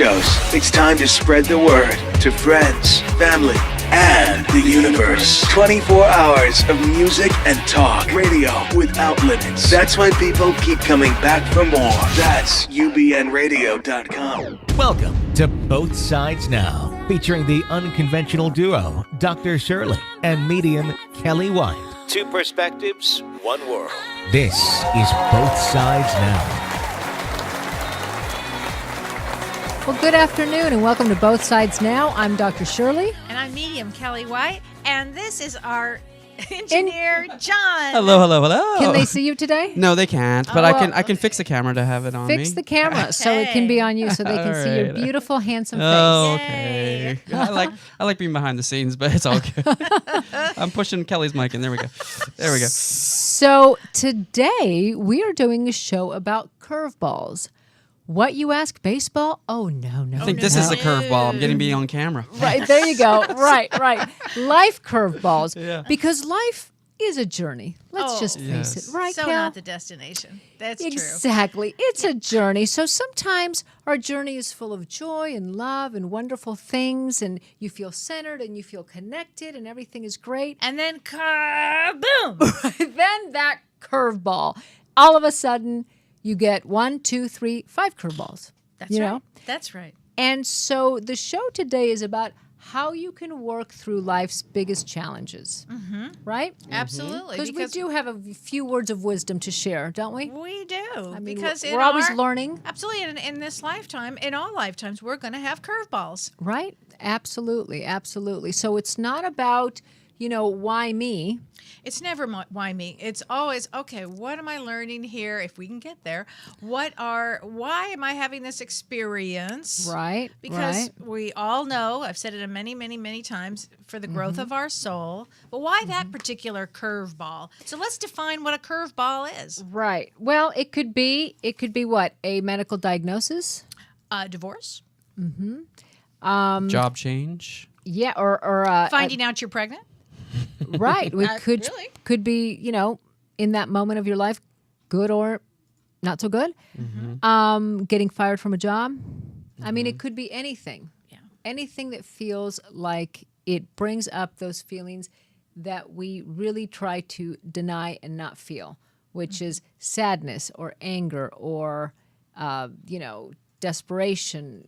shows. It's time to spread the word to friends, family, and the universe. 24 hours of music and talk. Radio without limits. That's why people keep coming back for more. That's ubnradio.com. Welcome to Both Sides Now, featuring the unconventional duo, Dr. Shirley and medium Kelly White. Two perspectives, one world. This is Both Sides Now. Well, good afternoon and welcome to Both Sides Now. I'm Dr. Shirley. And I'm medium Kelly White. And this is our engineer, John. Hello. Can they see you today? No, they can't. But I can fix the camera to have it on me. Fix the camera so it can be on you, so they can see your beautiful, handsome face. Oh, okay. I like being behind the scenes, but it's all good. I'm pushing Kelly's mic in. There we go. So today we are doing a show about curveballs. What, you ask? Baseball? Oh, no. I think this is the curveball. I'm getting me on camera. Right, there you go. Right. Life curveballs. Yeah. Because life is a journey. Let's just face it. Right, So Kel? not the destination. That's true. Exactly. It's a journey. So sometimes our journey is full of joy and love and wonderful things, and you feel centered and you feel connected and everything is great. And then kaboom! Then that curveball. All of a sudden, you get 1, 2, 3, 5 curveballs. That's you right. know? That's right. And so the show today is about how you can work through life's biggest challenges. Mm-hmm. Right? Absolutely. Because we do have a few words of wisdom to share, don't we? We do. I mean, because we're always learning. Absolutely. In this lifetime, in all lifetimes, we're going to have curveballs. Right? Absolutely. So it's not about, why me? It's never why me. It's always, okay, what am I learning here? If we can get there, why am I having this experience? Right. Because we all know, I've said it many, many, many times, for the growth of our soul. But why that particular curveball? So let's define what a curveball is. Right. Well, it could be what? A medical diagnosis? Divorce. Job change. Yeah, or Finding out you're pregnant. right. We Really? could be, in that moment of your life, good or not so good. Getting fired from a job. I mean, it could be anything. Yeah. Anything that feels like it brings up those feelings that we really try to deny and not feel, which is sadness or anger or, desperation,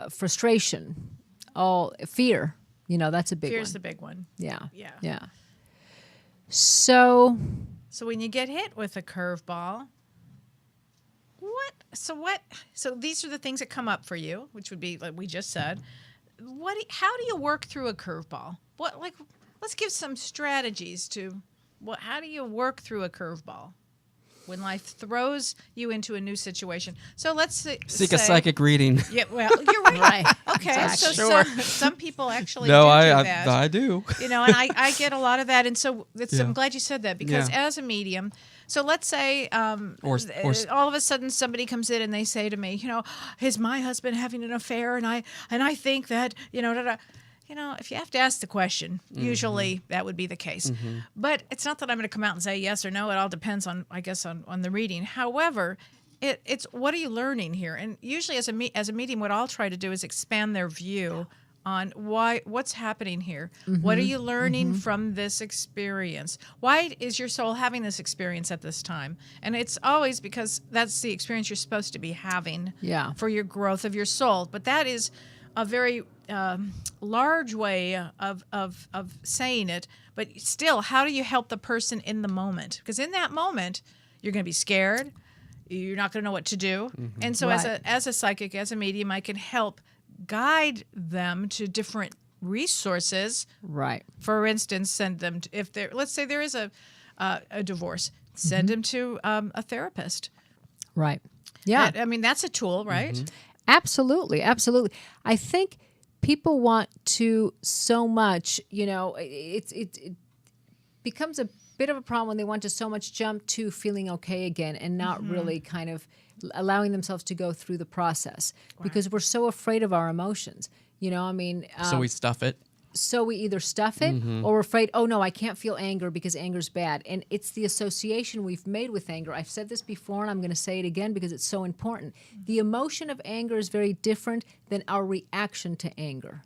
frustration, all fear. That's a big one. Fear's the big one. Yeah. Yeah. So when you get hit with a curveball, so these are the things that come up for you, which would be like we just said. How do you work through a curveball? Let's give some strategies to how do you work through a curveball when life throws you into a new situation? So let's Seek a psychic reading. Yeah, well, you're right. Okay, so Sure. some people actually No, do I that. do. And I get a lot of that, and so I'm glad you said that because Yeah. as a medium, so let's say Or all of a sudden somebody comes in and they say to me, is my husband having an affair, and I think that if you have to ask the question, usually that would be the case. But it's not that I'm going to come out and say yes or no. It all depends on the reading. However, it's what are you learning here? And usually as a medium, what I'll try to do is expand their view on what's happening here. What are you learning from this experience? Why is your soul having this experience at this time? And it's always because that's the experience you're supposed to be having for your growth of your soul. But that is a very large way of saying it. But still, how do you help the person in the moment? Because in that moment, you're going to be scared. You're not going to know what to do. And so as a psychic, as a medium, I can help guide them to different resources. right. For instance, send them let's say there is a divorce, send them to a therapist. Right. Yeah. That's a tool, right? Absolutely. I think people want to so much, it becomes a bit of a problem when they want to so much jump to feeling okay again and not really kind of allowing themselves to go through the process because we're so afraid of our emotions. So we stuff it. so we either stuff it or we're afraid, oh no, I can't feel anger because anger's bad. And it's the association we've made with anger. I've said this before and I'm going to say it again because it's so important. The emotion of anger is very different than our reaction to anger.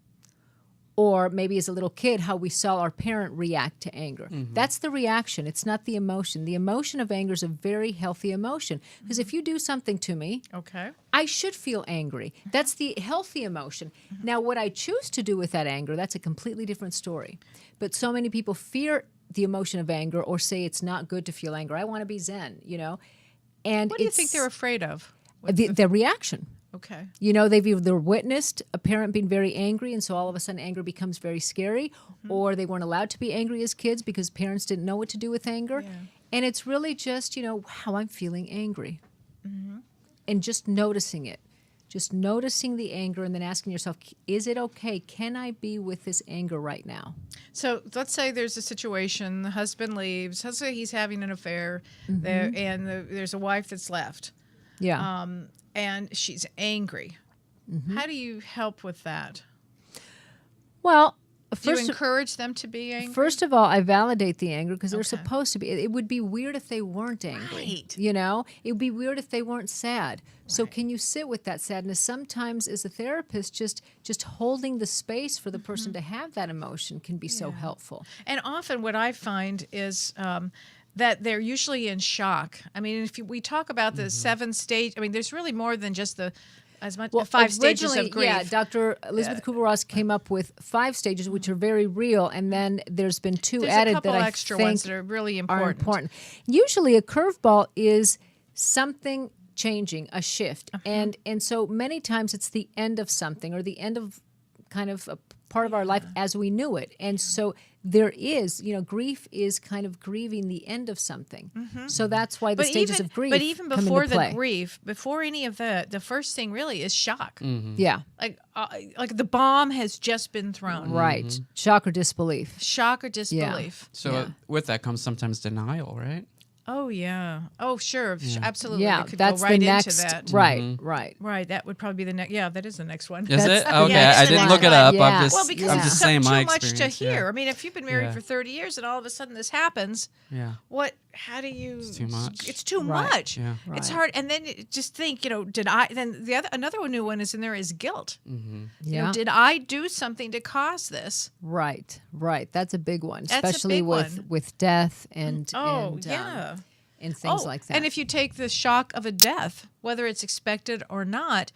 Or maybe as a little kid, how we saw our parent react to anger. That's the reaction. It's not the emotion. The emotion of anger is a very healthy emotion. Because if you do something to me, Okay. I should feel angry. That's the healthy emotion. Now, what I choose to do with that anger, that's a completely different story. But so many people fear the emotion of anger or say it's not good to feel anger. I want to be zen, And What do you think they're afraid of? the reaction. Okay. They've either witnessed a parent being very angry, and so all of a sudden anger becomes very scary, or they weren't allowed to be angry as kids because parents didn't know what to do with anger. Yeah. And it's really just, wow, I'm feeling angry. And just noticing it. Just noticing the anger and then asking yourself, is it okay? Can I be with this anger right now? So let's say there's a situation, the husband leaves, let's say he's having an affair, there, and there's a wife that's left. Yeah. And she's angry. How do you help with that? Well, Do you first encourage them to be angry? First of all, I validate the anger because they're Okay. supposed to be. It would be weird if they weren't angry. Right. It would be weird if they weren't sad. So can you sit with that sadness? Sometimes as a therapist, just holding the space for the person to have that emotion can be so helpful. And often what I find is that they're usually in shock. I mean, if we talk about the 7 stage, I mean, there's really more than just the 5 stages of originally, grief. Yeah, Dr. Elizabeth Kubler-Ross came up with 5 stages, which are very real, and then there's been 2 There's added a couple that I extra think ones that are really are important. important. Usually, a curveball is something changing, a shift, and so many times it's the end of something or the end of kind of a part of our life as we knew it, and so there is, grief is kind of grieving the end of something. So that's why the stages of grief. But even come before into the play. grief, before any of that, the first thing really is shock. Yeah, Like the bomb has just been thrown. right. Shock or disbelief. Shock or disbelief. So with that comes sometimes denial, right? Oh yeah. Oh sure. Absolutely. Yeah, It could that's go right the into next. that. Right, right. Right. That would probably be the next. Yeah, that is the next one. Is it? Okay, Yeah, I it's didn't the look it next up. one. I'm Yeah. just, Well, because I'm it's just so, saying my too much to experience. hear. Yeah. I mean, if you've been married Yeah. for 30 years and all of a sudden this happens, Yeah. how do you? It's too much. It's too Right. much. Yeah. It's Right. hard. And then just think, did I? Then another new one is in there is guilt. Yeah. Did I do something to cause this? Right, right. That's a big one, That's a especially big with one. with death and Oh and, yeah. and things like that. And if you take the shock of a death, whether it's expected or not,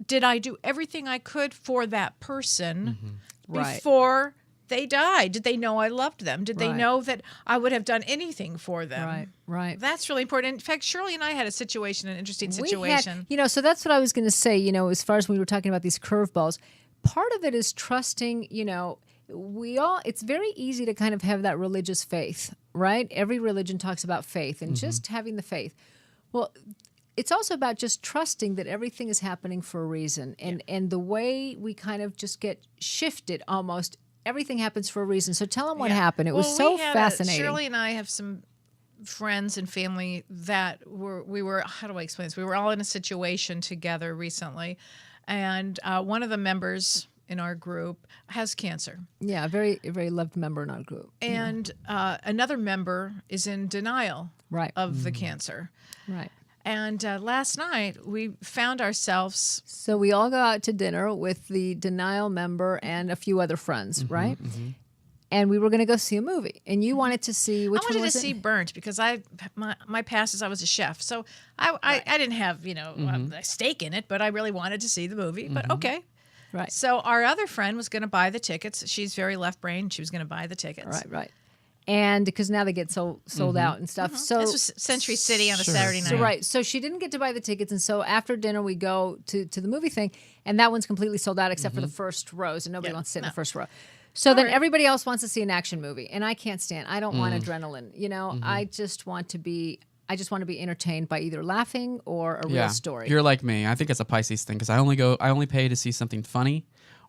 did I do everything I could for that person Right. before they died? Did they know I loved them? Did they Right. know that I would have done anything for them? right, right. That's really important. In fact, Shirley and I had an interesting We situation. had, so that's what I was going to say. As far as we were talking about these curveballs, part of it is trusting. It's very easy to kind of have that religious faith, right? Every religion talks about faith and just having the faith. Well, it's also about just trusting that everything is happening for a reason, and the way we kind of just get shifted almost. Everything happens for a reason. So tell them what happened. It was Well, so we had fascinating. Shirley and I have some friends and family that we were, how do I explain this? We were all in a situation together recently, and one of the members in our group has cancer. Yeah, a very loved member in our group. And another member is in denial Right. of the cancer. Right. And last night we found ourselves. So we all go out to dinner with the denial member and a few other friends, right? And we were going to go see a movie. And you wanted to see which I wanted one was to see Burnt because my past is I was a chef, so I didn't have a stake in it, but I really wanted to see the movie. But okay. Right. So our other friend was going to buy the tickets. She's very left-brained. She was going to buy the tickets. Right. And because now they get sold out and stuff. So This was Century City on a Saturday night. So right. So she didn't get to buy the tickets, and so after dinner we go to the movie thing, and that one's completely sold out except for the first rows, and nobody wants to sit in the first row. So then everybody else wants to see an action movie, and I can't stand. I don't want adrenaline. I just want to be. I just want to be entertained by either laughing or a real story. You're like me. I think it's a Pisces thing because I only pay to see something funny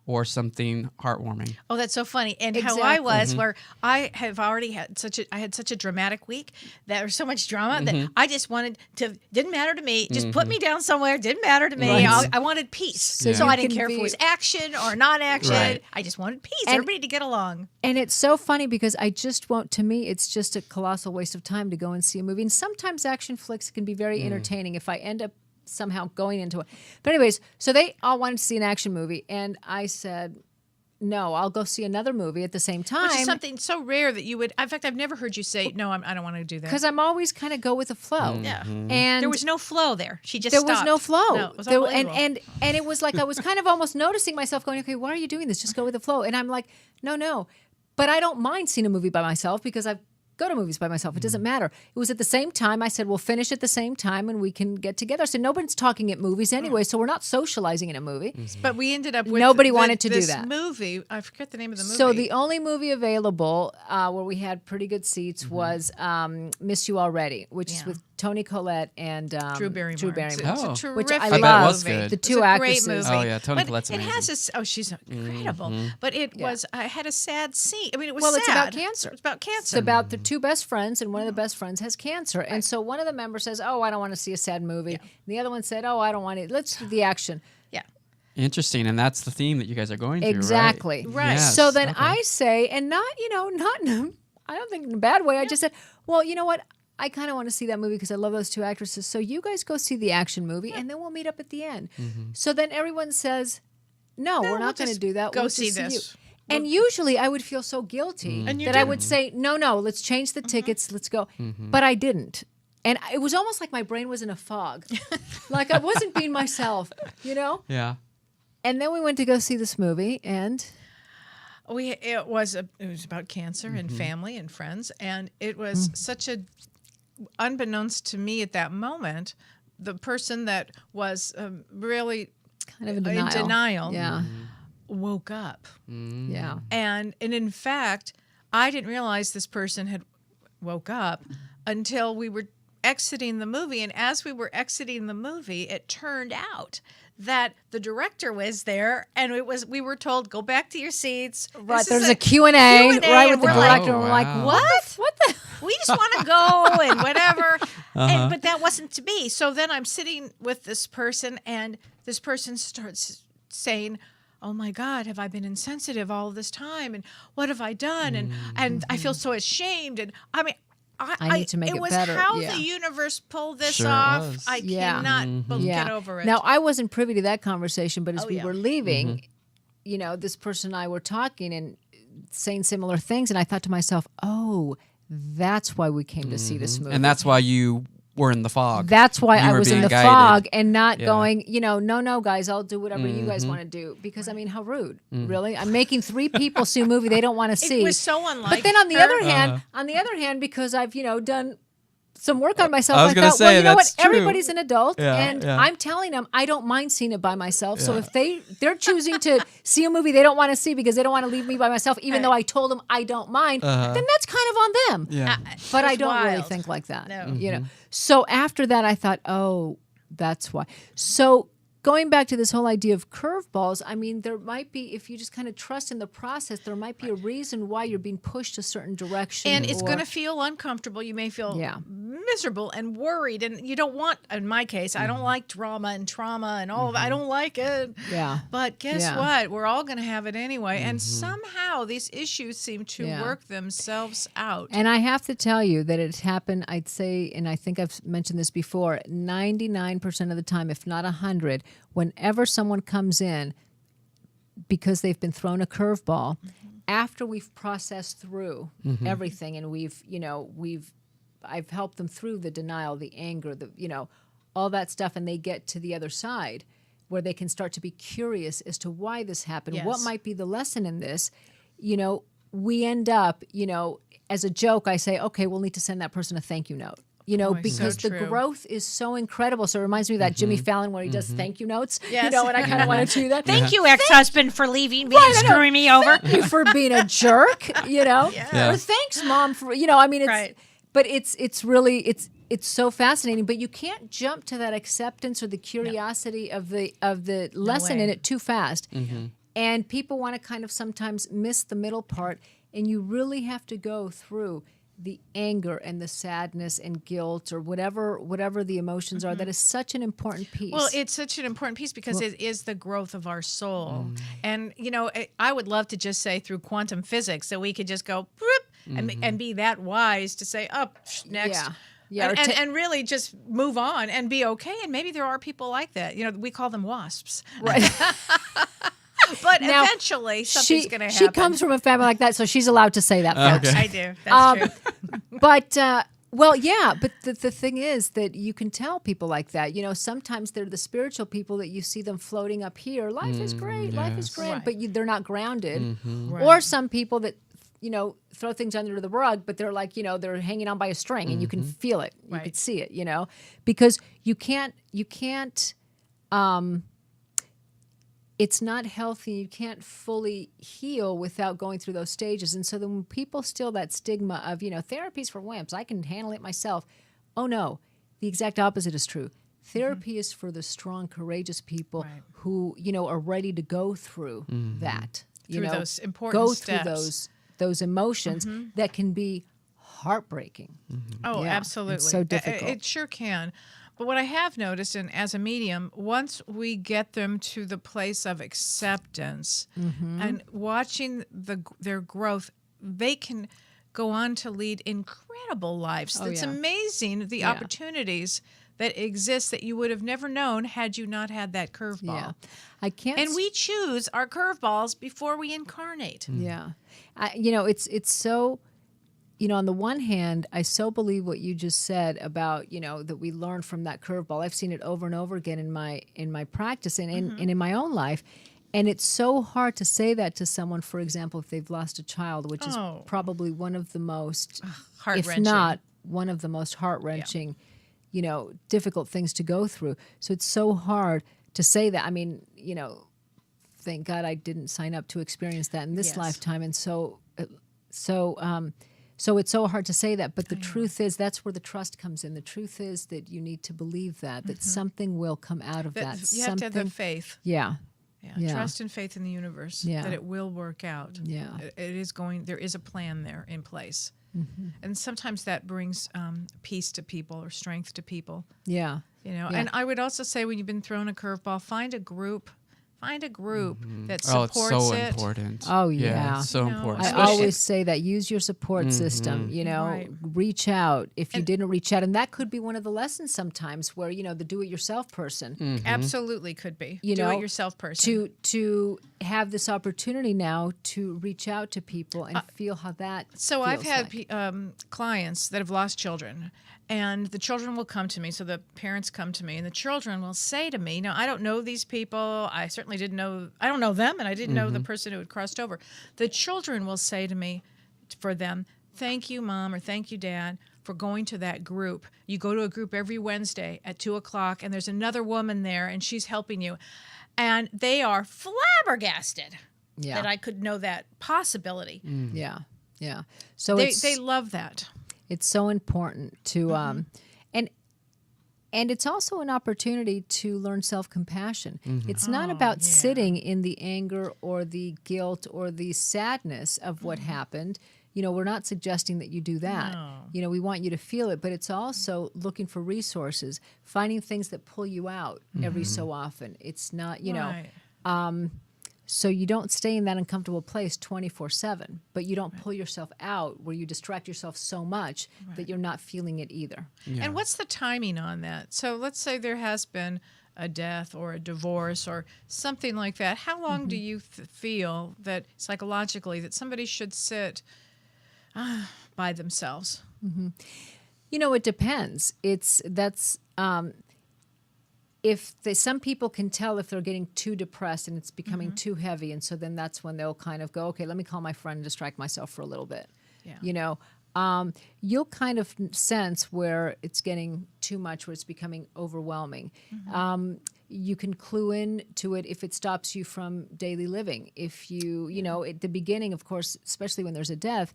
or something heartwarming. Oh, that's so funny. And how Exactly. I was, where I have already had such a dramatic week, that there was so much drama that I just wanted to, didn't matter to me, just put me down somewhere, didn't matter to me. Right. I wanted peace. So you I didn't can care if it be- was action or non-action. Right. I just wanted peace, And- everybody to get along. And it's so funny because I just won't, to me, it's just a colossal waste of time to go and see a movie. And sometimes action flicks can be very entertaining if I end up somehow going into it. But anyways, so they all wanted to see an action movie. And I said, no, I'll go see another movie at the same Which is time. something so rare that you would, in fact, I've never heard you say, no, I don't want to do that. Because I'm always kind of go with the flow. Yeah. And There was no flow there. She just there was stopped. no flow. No, it was and unbelievable. it was like I was kind of almost noticing myself going, okay, why are you doing this? Just go with the flow. And I'm like, no. But I don't mind seeing a movie by myself because I go to movies by myself. It doesn't matter. It was at the same time. I said, we'll finish at the same time and we can get together. So nobody's talking at movies anyway, so we're not socializing in a movie. But we ended up with Nobody wanted to do this that. movie. I forget the name of the movie. So the only movie available where we had pretty good seats was Miss You Already, which is Yeah. with Toni Collette and Drew Barrymore. Drew Barrymore. Oh. It's a Which terrific I bet it love. was good. The It's two a actresses. great movie. Oh, yeah, Toni But Collette's it amazing. has she's incredible. But it was I had a sad scene. I mean, it was Well, sad. it's about cancer. It's about cancer. It's about the two best friends, and one of the best friends has cancer. And so one of the members says, oh, I don't want to see a sad movie. And the other one said, oh, I don't want it. Let's do the action. yeah. Interesting, and that's the theme that you guys are going Exactly. through, Right. Yes, So then okay. I say, and not I don't think in a bad way. I just said, well, you know what? I kind of want to see that movie because I love those two actresses. So you guys go see the action movie, and then we'll meet up at the end. So then everyone says, no, we're we'll not going to just do that. go We'll see just this. you. And usually I would feel so guilty And you that I didn't. would say, no, let's change the tickets. Let's go. But I didn't. And it was almost like my brain was in a fog. Like I wasn't being myself, you know? Yeah. And then we went to go see this movie, and It was about cancer and family and friends, and it was such a, unbeknownst to me at that moment, the person that was really kind of in denial. Yeah. woke up. Yeah. And in fact, I didn't realize this person had woke up until we were exiting the movie. And as we were exiting the movie, it turned out that the director was there, and we were told, go back to your seats. Right, This there's is a Q&A, right, with and the we're director. Oh, and we're like, wow. what? What the? we just want to go and whatever. But that wasn't to be. So then I'm sitting with this person, and this person starts saying, oh my God, have I been insensitive all this time? And what have I done? And I feel so ashamed. And I mean, I need to make it was better. how Yeah. the universe pulled this Sure it off. was. I Yeah. cannot Yeah. get over it. Now, I wasn't privy to that conversation, but as we yeah. were leaving, you know, this person and I were talking and saying similar things. And I thought to myself, oh, that's why we came to see this movie. And that's why you were in the fog. That's why You I were was in being the guided. fog and not Yeah. going, you know, no, guys, I'll do whatever you guys want to do. Because, I mean, how rude, really? I'm making 3 people see a movie they don't want to see. it was so unlike But then on the her. other hand, because I've, you know, done some work on myself, I was I gonna thought, say, well, you know what? that's true. Everybody's an adult, Yeah, and yeah. I'm telling them I don't mind seeing it by myself. So if they're choosing to see a movie they don't want to see because they don't want to leave me by myself, even though I told them I don't mind, then that's kind of on them. Yeah. But I It's don't really wild. think like that. No. You know. So after that, I thought, oh, that's why. So going back to this whole idea of curveballs, I mean, there might be, if you just kind of trust in the process, there might be a reason why you're being pushed a certain direction. And it's or- going to feel uncomfortable. You may feel Yeah. miserable and worried. And you don't want, in my case, I don't like drama and trauma and all of that. I don't like it. Yeah. But guess Yeah. what? We're all going to have it anyway. And somehow these issues seem to Yeah. work themselves out. And I have to tell you that it's happened, I'd say, and I think I've mentioned this before, 99% of the time, if not 100, whenever someone comes in because they've been thrown a curveball, after we've processed through everything and I've helped them through the denial, the anger, all that stuff, and they get to the other side where they can start to be curious as to why this happened, what Yes. might be the lesson in this, we end up, as a joke, I say, okay, we'll need to send that person a thank you note. so Because the true. growth is so incredible. So it reminds me of that Jimmy Fallon where he does thank you notes. Yes. And I kind of want to do that. Thank you, ex-husband, for leaving me and screwing me over. Thank you for being a jerk, Yeah. Or thanks, Mom, for, I mean, it's, Right. but it's really, it's so fascinating, but you can't jump to that acceptance or the curiosity of the lesson way. in it too fast. And people want to kind of sometimes miss the middle part, and you really have to go through the anger and the sadness and guilt or whatever the emotions are. That is such an important piece. Well, it's such an important piece because it is the growth of our soul. And, I would love to just say through quantum physics that we could just go and be that wise to say, next. Yeah. And really just move on and be okay. And maybe there are people like that. We call them wasps. Right. But Now, eventually something's going to happen. She comes from a family like that, so she's allowed to say that, folks. Okay. I do. That's true. But well, yeah. But the thing is that you can tell people like that. Sometimes they're the spiritual people that you see them floating up here. Life is great. Life is yes. great. Right. But they're not grounded. Right. Or some people that throw things under the rug, but they're like they're hanging on by a string, and you can feel it. You Right. can see it. Because you can't. It's not healthy. You can't fully heal without going through those stages. And so then when people still that stigma of, therapy's for wimps, I can handle it myself. Oh, no. The exact opposite is true. Therapy is for the strong, courageous people Right. who, are ready to go through that. Through those important go steps. through those emotions that can be heartbreaking. Oh, Yeah, absolutely. it's so difficult. It sure can. But what I have noticed, and as a medium, once we get them to the place of acceptance and watching their growth, they can go on to lead incredible lives. Oh, It's yeah. amazing the opportunities that exist that you would have never known had you not had that curveball. Yeah. I can't. And we choose our curveballs before we incarnate. Yeah. It's so, on the one hand, I so believe what you just said about, that we learn from that curveball. I've seen it over and over again in my practice and in my own life. And it's so hard to say that to someone, for example, if they've lost a child, which is probably one of the most, if Heart-wrenching. not one of the most heart-wrenching, difficult things to go through. So it's so hard to say that. I mean, thank God I didn't sign up to experience that in this Yes. lifetime. And so it's so hard to say that. But the truth is, that's where the trust comes in. The truth is that you need to believe that something will come out of that. You have to have the faith. Yeah. Yeah, Yeah. trust and faith in the universe Yeah. that it will work out. Yeah. There is a plan there in place. And sometimes that brings peace to people or strength to people, Yeah. Yeah. Yeah. And I would also say when you've been thrown a curveball, find a group that Oh, supports it's so it. important. Oh, yeah. it's so You know, important. I Especially- always say that. Use your support system, Right. reach out if you didn't reach out. And that could be one of the lessons sometimes where, the do-it-yourself person, Absolutely could be. You Do know, it yourself person. to have this opportunity now to reach out to people and feel how that So I've feels had like. clients that have lost children, and the children will come to me. So the parents come to me, and the children will say to me, "Now I don't know these people. I certainly didn't know. I don't know them, and I didn't know the person who had crossed over." The children will say to me, for them, "Thank you, Mom," or "Thank you, Dad, for going to that group. You go to a group every Wednesday at 2:00, and there's another woman there, and she's helping you." And they are flabbergasted Yeah. that I could know that possibility. Yeah. Yeah. So They love that. it's so important to and it's also an opportunity to learn self-compassion. It's not about sitting in the anger or the guilt or the sadness of what happened. We're not suggesting that you do that. No. We want you to feel it, but it's also looking for resources, finding things that pull you out every so often. It's not, Right. so you don't stay in that uncomfortable place 24/7, but you don't pull yourself out where you distract yourself so much that you're not feeling it either. And what's the timing on that? So let's say there has been a death or a divorce or something like that. How long do you feel that psychologically that somebody should sit by themselves? It depends. Some people can tell if they're getting too depressed and it's becoming too heavy, and so then that's when they'll kind of go, okay, let me call my friend and distract myself for a little bit. Yeah. You'll kind of sense where it's getting too much, where it's becoming overwhelming. You can clue in to it if it stops you from daily living. If you, at the beginning, of course, especially when there's a death,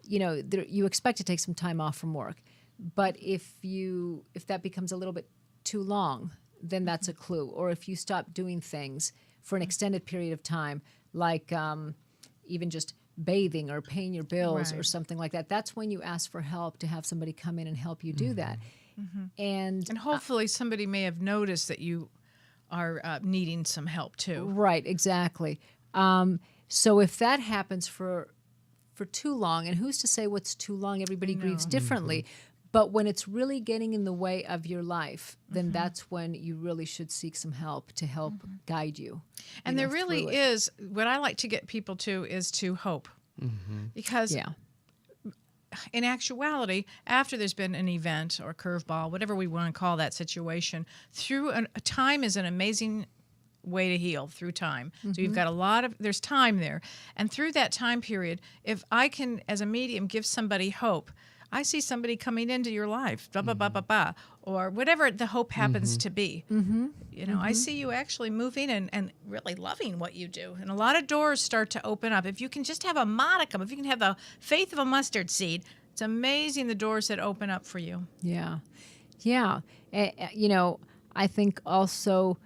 you expect to take some time off from work. But if that becomes a little bit too long, then that's a clue. Or if you stop doing things for an extended period of time, like even just bathing or paying your bills or Right. something like that. That's when you ask for help, to have somebody come in and help you do that. And And hopefully somebody may have noticed that you are needing some help too. right, exactly. So if that happens for too long, and who's to say what's too long? Everybody grieves differently. But when it's really getting in the way of your life, then that's when you really should seek some help to help guide you. And there really through it. is, what I like to get people to is to hope. Because Yeah. in actuality, after there's been an event or curveball, whatever we want to call that situation, time is an amazing way to heal through time. So you've got there's time there. And through that time period, if I can, as a medium, give somebody hope, I see somebody coming into your life, blah, blah, blah, blah, blah, or whatever the hope happens to be. You know, I see you actually moving and really loving what you do. And a lot of doors start to open up. If you can just have a modicum, if you can have the faith of a mustard seed, it's amazing the doors that open up for you. Yeah. Yeah. You know, I think also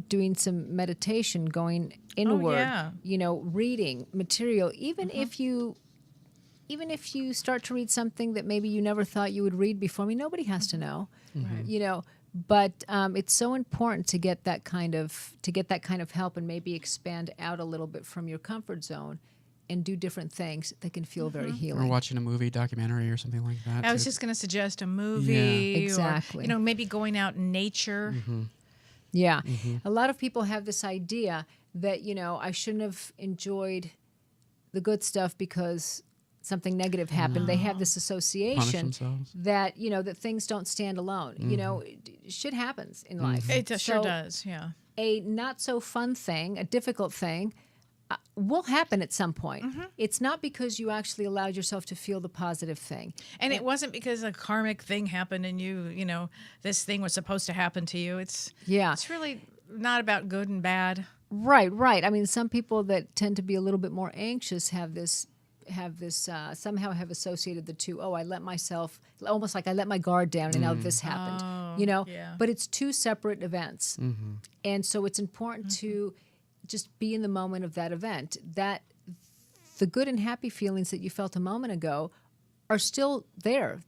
doing some meditation, going inward, yeah. you know, reading material, even if you start to read something that maybe you never thought you would read before. I mean, nobody has to know, you know, but it's so important to get that kind of help and maybe expand out a little bit from your comfort zone and do different things that can feel very Or healing. watching a movie, documentary, or something like that. I was too. just going to suggest a movie. Exactly. Or, you know, maybe going out in nature. Yeah. A lot of people have this idea that, you know, I shouldn't have enjoyed the good stuff because something negative happened. They have this Punish association themselves. that, you know, that things don't stand alone. You know, shit happens in life. It sure So does, yeah. a not so fun thing, a difficult thing, will happen at some point. It's not because you actually allowed yourself to feel the positive thing. And it wasn't because a karmic thing happened and you know, this thing was supposed to happen to you. It's really not about good and bad. Right. I mean, some people that tend to be a little bit more anxious have this somehow have associated the two. Oh, I let myself, almost like I let my guard down and now this happened, you know, yeah. but it's two separate events. And so it's important to just be in the moment of that event, that the good and happy feelings that you felt a moment ago are still there.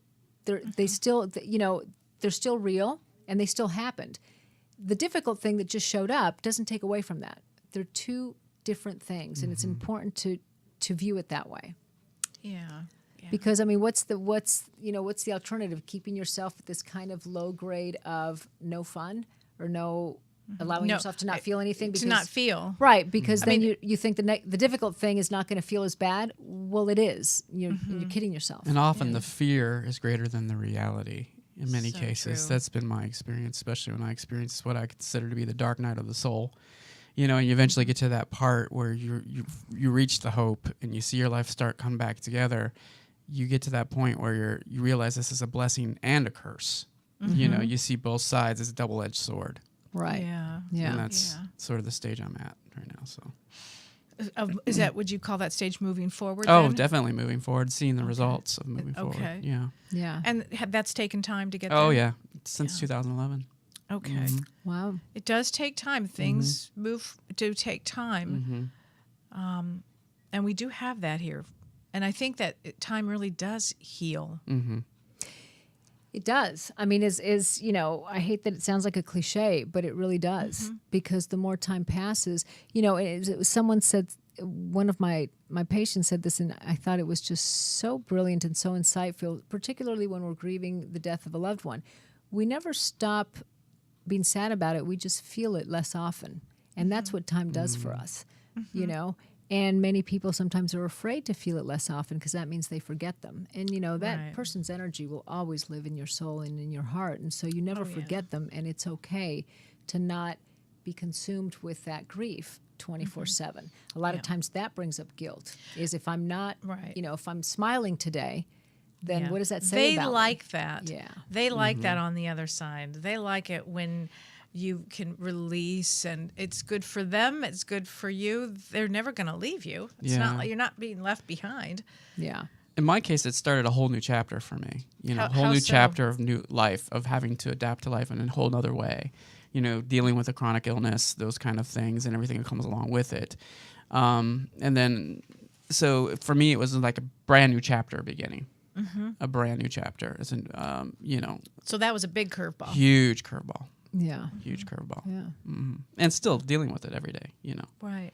They still, you know, they're still real and they still happened. The difficult thing that just showed up doesn't take away from that. They're two different things, and it's important to view it that way. Yeah. Because I mean, what's the alternative? Keeping yourself at this kind of low grade of no fun or no allowing No, yourself to not feel anything. To not feel. Right, because then mean- you think the difficult thing is not going to feel as bad. Well, it is. You're kidding yourself. And often the fear is greater than the reality in many So cases. true. That's been my experience, especially when I experienced what I consider to be the dark night of the soul. You know, and you eventually get to that part where you reach the hope and you see your life start coming back together. You get to that point where you realize this is a blessing and a curse. You know, you see both sides as a double-edged sword. Right. Yeah. Yeah. And that's Yeah. sort of the stage I'm at right now. So Is that, would you call that stage moving forward? Oh, then? definitely moving forward, seeing the results of moving Okay. forward. Yeah. Yeah. And that's taken time to get Oh there? yeah. Since 2011. Okay. Wow. It does take time. Things do take time. And we do have that here. And I think that time really does heal. It does. I mean, is you know, I hate that it sounds like a cliche, but it really does, because the more time passes, you know, someone said, one of my patients said this, and I thought it was just so brilliant and so insightful, particularly when we're grieving the death of a loved one. We never stop being sad about it. We just feel it less often. And that's what time does for us, you know? And many people sometimes are afraid to feel it less often because that means they forget them. And, you know, that Right. person's energy will always live in your soul and in your heart. And so you never forget them. And it's okay to not be consumed with that grief 24/7. A lot of times that brings up guilt, is if I'm not, Right. you know, if I'm smiling today, then Yeah. what does that say They about me? like that. Yeah. They like that on the other side. They like it when you can release, and it's good for them. It's good for you. They're never going to leave you. It's not Yeah. like you're not being left behind. Yeah. In my case, it started a whole new chapter for me. You know, How- a whole how new so? chapter of new life, of having to adapt to life in a whole nother way. dealing with a chronic illness, those kind of things, and everything that comes along with it. And then, so for me, it was like a brand new chapter beginning. A brand new chapter. It's So that was a big curveball. huge curveball. Yeah. Huge curveball. Yeah. And still dealing with it every day, Right.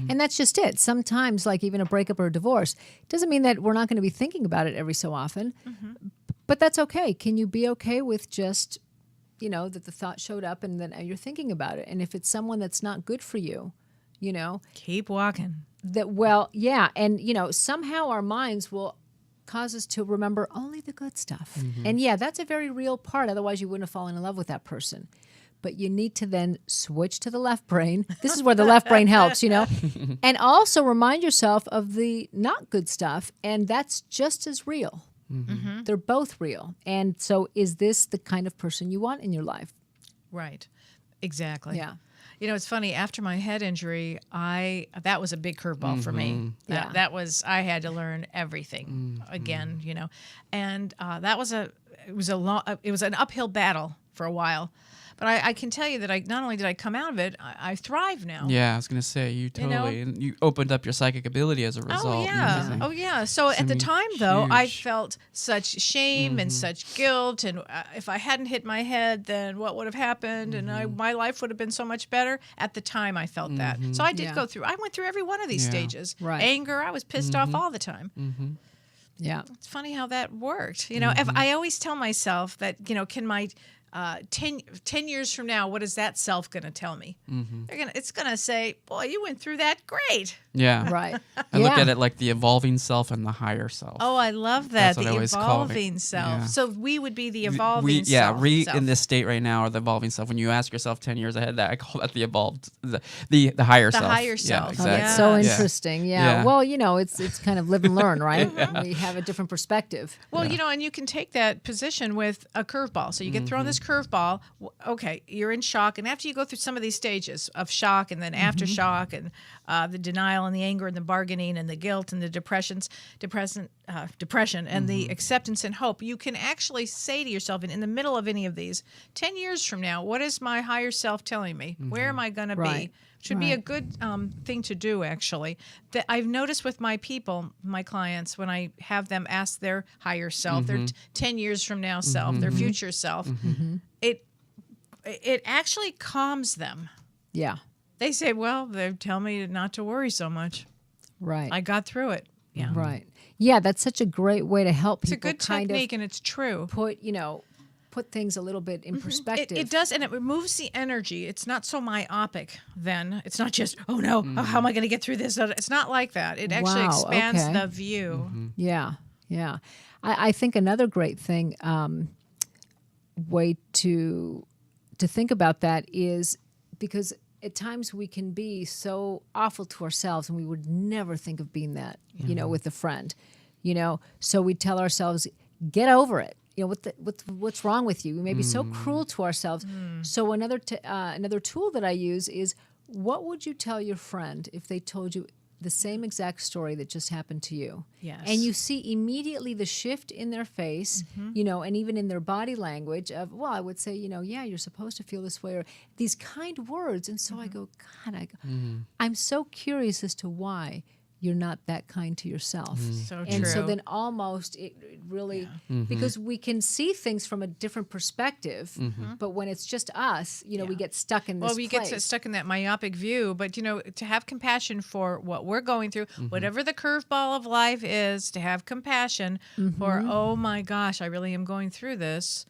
And that's just it. Sometimes, like even a breakup or a divorce, doesn't mean that we're not going to be thinking about it every so often. But that's okay. Can you be okay with just, that the thought showed up and then you're thinking about it? And if it's someone that's not good for you, Keep walking. and somehow our minds will cause us to remember only the good stuff. And that's a very real part. Otherwise, you wouldn't have fallen in love with that person. But you need to then switch to the left brain. This is where the left brain helps, and also remind yourself of the not good stuff. And that's just as real. They're both real. And so is this the kind of person you want in your life? Right. Exactly. Yeah. It's funny. After my head injury, that was a big curveball for me. That was, I had to learn everything again. And it was an uphill battle for a while. But I can tell you that not only did I come out of it, I thrive now. Yeah, I was gonna say you totally, and you opened up your psychic ability as a result. Oh and yeah, everything. oh yeah. So at the time, though, I huge. felt such shame and such guilt, and if I hadn't hit my head, then what would have happened? And my life would have been so much better. At the time, I felt that. So I did Yeah. go through. I went through every one of these stages. Right. Anger. I was pissed off all the time. Yeah. It's funny how that worked. If I always tell myself that, can my 10 years from now, what is that self going to tell me? It's going to say, boy, you went through that great. Yeah, Right. I look at it like the evolving self and the higher self. Oh, I love that. That's what I The always call it. evolving self. Yeah. So we would be the evolving self. We in this state right now are the evolving self. When you ask yourself 10 years ahead, that I call that the evolved, the higher self. higher Yeah, self. Oh, exactly. that's so Yeah. interesting. Yeah. Yeah. Well, it's kind of live and learn, right? We have a different perspective. Well, and you can take that position with a curveball. So you get thrown this curveball. Okay, you're in shock. And after you go through some of these stages of shock and then aftershock and the denial and the anger and the bargaining and the guilt and the depression and the acceptance and hope, you can actually say to yourself, and in the middle of any of these, 10 years from now, what is my higher self telling me? Where am I going to Right. be? Should be a good thing to do, actually. That I've noticed with my people, my clients, when I have them ask their higher self, their 10 years from now self, their future self, it actually calms them. Yeah. They say, well, they tell me not to worry so much. Right. I got through it. Yeah. Right. Yeah, that's such a great way to help It's a people good kind technique, of and it's true. put things a little bit in perspective. It does, and it removes the energy. It's not so myopic then. It's not just, oh no, how am I going to get through this? It's not like that. It actually Wow, expands okay. the view. Yeah, yeah. I think another great thing, way to think about that is because at times we can be so awful to ourselves, and we would never think of being that, with a friend, So we tell ourselves, get over it. What's wrong with you? We may be so cruel to ourselves. So another tool that I use is, what would you tell your friend if they told you the same exact story that just happened to you? Yes. And you see immediately the shift in their face, and even in their body language of, well, I would say, yeah, you're supposed to feel this way, or these kind words. And so I go, God, I'm so curious as to why you're not that kind to yourself. So And so true. then almost it really, because we can see things from a different perspective, but when it's just us, we get stuck in this Well, we place. get stuck in that myopic view, but to have compassion for what we're going through, whatever the curveball of life is, to have compassion for, oh my gosh, I really am going through this.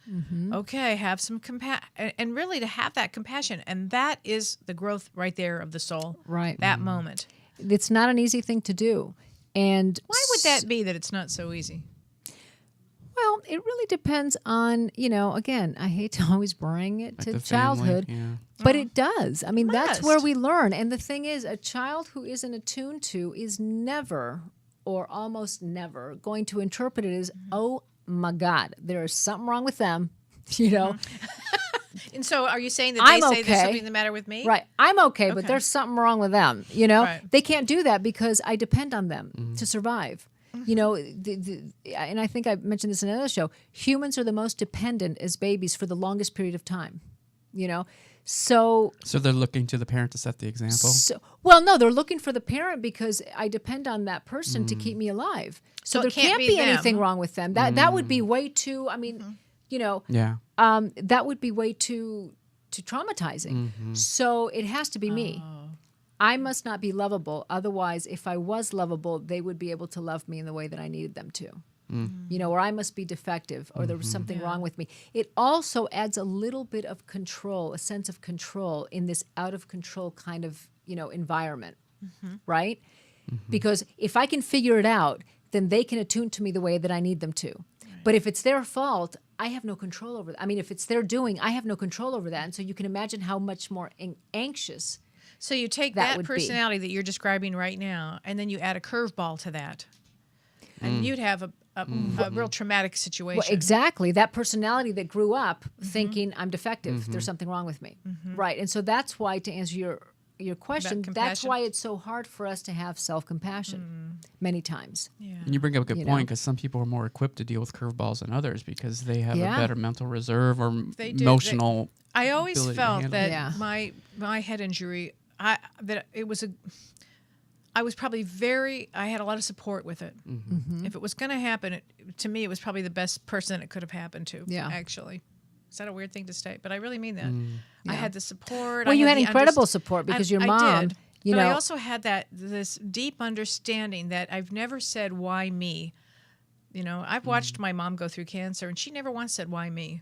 Okay, have some compassion, and really to have that compassion, and that is the growth right there of the soul. Right. That moment. It's not an easy thing to do. And Why would that be that it's not so easy? Well, it really depends on, again, I hate to always bring it Like to the family, childhood, yeah. but it does. I mean, that's where Must. we learn. And the thing is, a child who isn't attuned to is never or almost never going to interpret it as, oh my God, there is something wrong with them, And so are you saying that I'm they say there's okay. something the matter with me? Right. I'm okay, but there's something wrong with them. Right. They can't do that because I depend on them to survive. And I think I mentioned this in another show. Humans are the most dependent as babies for the longest period of time. So, So they're looking to the parent to set the example. well, no, they're looking for the parent because I depend on that person to keep me alive. So, So there it can't can't be be them. anything wrong with them. That would be way too. I mean, you know, Yeah. that would be way too traumatizing. So it has to be me. I must not be lovable. Otherwise, if I was lovable, they would be able to love me in the way that I needed them to. You know, or I must be defective, or there was something wrong with me. It also adds a little bit of control, a sense of control in this out of control kind of, you know, environment, right? Because if I can figure it out, then they can attune to me the way that I need them to. But if it's their fault, I have no control over that. I mean, if it's their doing, I have no control over that. And so you can imagine how much more anxious. So you take That that would be. personality that you're describing right now, and then you add a curveball to that, and you'd have a real traumatic situation. Well, exactly. That personality that grew up thinking I'm defective, there's something wrong with me. Right. And so that's why, to answer your question, that's compassion. why it's so hard for us to have self-compassion many times. And you bring up a good You point know. because some people are more equipped to deal with curveballs than others because they have Yeah. a better mental reserve or They do. emotional. I always ability to felt handle that it. my head injury, I was probably I had a lot of support with it. If it was going to happen, to me, it was probably the best person it could have happened to. Yeah. Actually, is that a weird thing to state? But I really mean that. I Yeah. had the support. Well, I you had the incredible underst- support because I- your I mom, did. you but I know- also had this deep understanding that I've never said why me. You know, I've watched my mom go through cancer, and she never once said why me.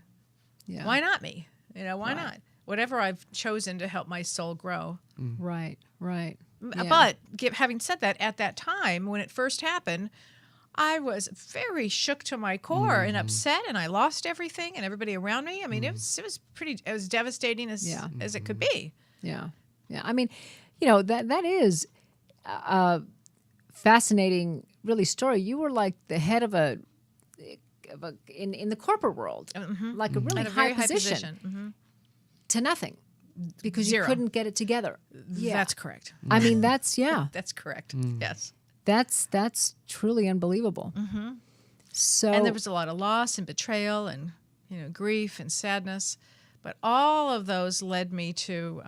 Yeah. Why not me? You know, why Right. not? Whatever I've chosen to help my soul grow. Right. Right. Yeah. But having said that, at that time when it first happened, I was very shook to my core and upset, and I lost everything and everybody around me. I mean, it was as devastating as it could be. Yeah, yeah. I mean, you know, that is a fascinating, really story. You were like the head of a in the corporate world, like a really At a very high position to nothing because Zero. you couldn't get it together. Yeah, That's correct. I mean, that's That's correct. Yes. that's truly unbelievable. So And there was a lot of loss and betrayal and grief and sadness, but all of those led me to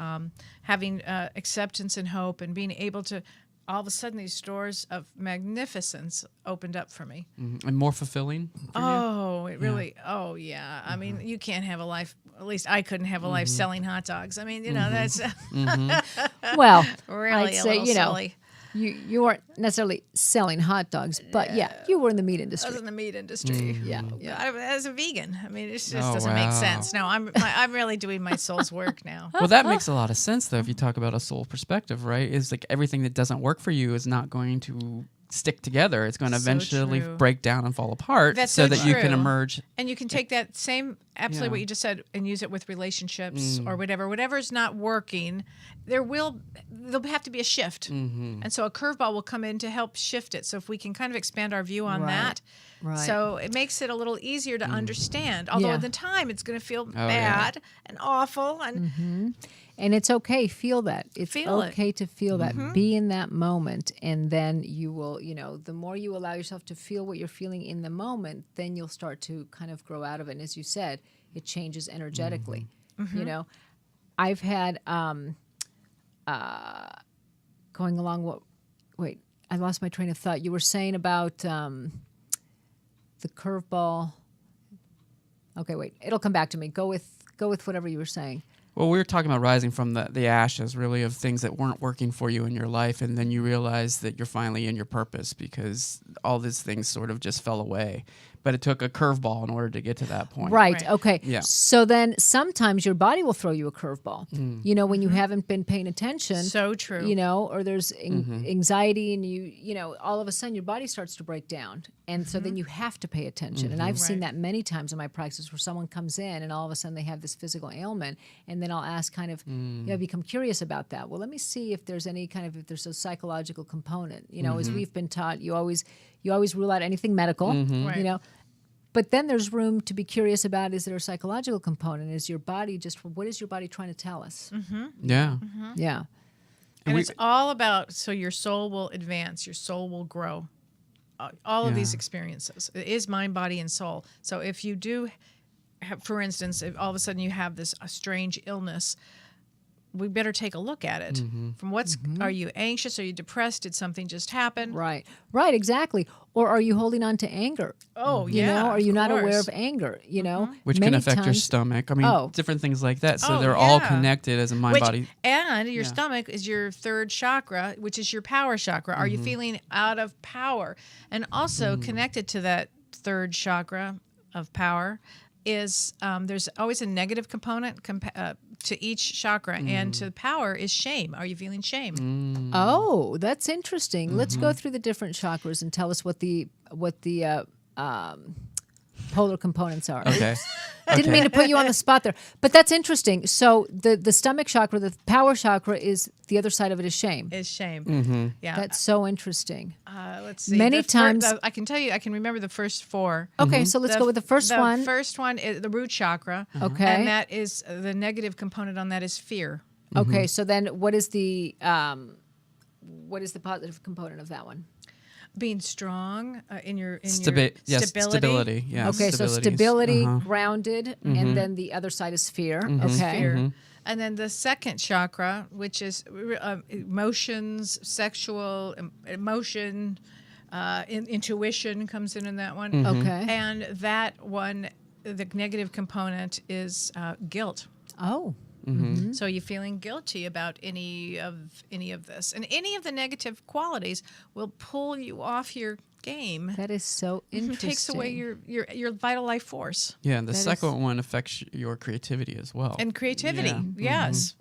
having acceptance and hope and being able to. All of a sudden, these doors of magnificence opened up for me. And more fulfilling. For you? Oh, it really. Oh, yeah. I mean, you can't have a life. At least I couldn't have a life selling hot dogs. I mean, that's well, really I'd a say little silly. you weren't necessarily selling hot dogs, but yeah, you were in the meat I industry. was in the meat industry. Yeah, As a vegan, I mean, it just Oh, doesn't wow. make sense. No, I'm really doing my soul's work now. Well, that makes a lot of sense, though, if you talk about a soul perspective, right? Is like everything that doesn't work for you is not going to stick together. It's going to So eventually true. break down and fall apart That's so so that you can true. emerge. And you can take that same, absolutely Yeah. what you just said, and use it with relationships or whatever's not working. There'll have to be a shift, and so a curveball will come in to help shift it. So if we can kind of expand our view on Right. that, Right. so it makes it a little easier to understand. Although Yeah. at the time it's going to feel yeah. bad and awful, and And it's okay. Feel that. It's Feel it. okay to feel that. Be in that moment. And then you will, the more you allow yourself to feel what you're feeling in the moment, then you'll start to kind of grow out of it. And as you said, it changes energetically. I've had, going along wait, I lost my train of thought. You were saying about the curveball. Okay, wait. It'll come back to me. Go with whatever you were saying. Well, we were talking about rising from the ashes, really, of things that weren't working for you in your life, and then you realize that you're finally in your purpose because all these things sort of just fell away. But it took a curveball in order to get to that point. Right. Right. Okay. Yeah. So then sometimes your body will throw you a curveball. When you haven't been paying attention. so true. Or there's anxiety and all of a sudden your body starts to break down. And so then you have to pay attention. And I've seen Right. that many times in my practice where someone comes in and all of a sudden they have this physical ailment. And then I'll ask kind of, become curious about that. Well, let me see if there's any kind of, if there's a psychological component. As we've been taught, you always rule out anything medical, Right. But then there's room to be curious about, is there a psychological component? Is your body what is your body trying to tell us? Yeah. Yeah. And we- it's all about so your soul will advance, your soul will grow. All of these Yeah. experiences. It is mind, body, and soul. So if you do have, for instance, if all of a sudden you have this strange illness, we better take a look at it. From what's, are you anxious? Are you depressed? Did something just happen? Right. Right. Exactly. Or are you holding on to anger? Oh, You yeah. know, are you of not aware course. of anger? You know, Which Many can affect your times- stomach. I mean, different things like that. So they're all connected as a mind body. And your stomach is your third chakra, which is your power chakra. Are you feeling out of power? And also connected to that third chakra of power is there's always a negative component to each chakra, and to power is shame. Are you feeling shame? Oh, that's interesting. Let's go through the different chakras and tell us what the polar components are. Okay. Didn't mean to put you on the spot there, but that's interesting. So the stomach chakra, the power chakra, is the other side of it is shame. Is shame. Yeah. That's so interesting. Let's see. Many times- I can tell you, I can remember the first four. Okay, so let's go with the first one. The first one is the root chakra. Okay. And that is the negative component on that is fear. Okay, so then what is the positive component of that one? Being strong in your Yes, stability. stability. Yeah. Okay, so stability, grounded, and then the other side is fear. Okay. Fear. And then the second chakra, which is emotions, sexual emotion, intuition comes in that one. Okay. And that one, the negative component is guilt. Oh. So you're feeling guilty about any of this, and any of the negative qualities will pull you off your game. That is so interesting. It takes away your vital life force Yeah, and the That second one affects your creativity as well. and creativity. Yeah. Yes,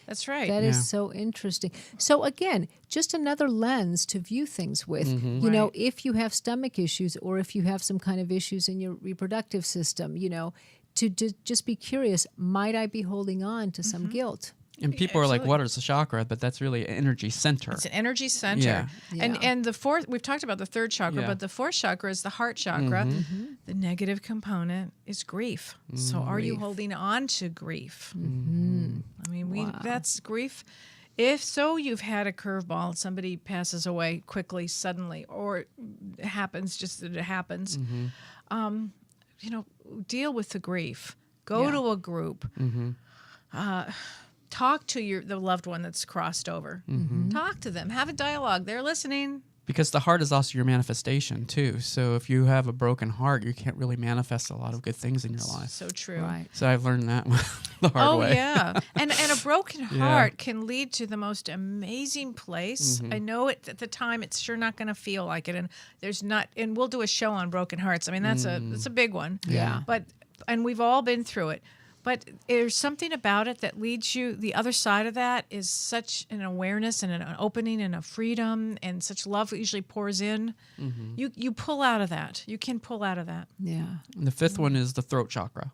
that's right. That is so interesting. So again, just another lens to view things with. You know, if you have stomach issues or if you have some kind of issues in your reproductive system, you know, to just be curious, might I be holding on to some guilt? And people are like, what is a chakra? But that's really an energy center. It's an energy center. Yeah. And the fourth, we've talked about the third chakra, Yeah. but the fourth chakra is the heart chakra. The negative component is grief. So are you holding on to grief? I mean, that's grief. If so, you've had a curveball, somebody passes away quickly, suddenly, or it happens just that it happens. You know, deal with the grief. Go to a group. Talk to the loved one that's crossed over. Talk to them. Have a dialogue. They're listening. Because the heart is also your manifestation too. So if you have a broken heart, you can't really manifest a lot of good things in your life. So true. Right. So I've learned that the hard way. Oh yeah, and a broken heart can lead to the most amazing place. I know at the time it's sure not going to feel like it, and there's not. And we'll do a show on broken hearts. I mean that's a big one. Yeah. And we've all been through it. But there's something about it that leads you. The other side of that is such an awareness and an opening and a freedom, and such love that usually pours in. You pull out of that. You can pull out of that. Yeah. And the fifth one is the throat chakra.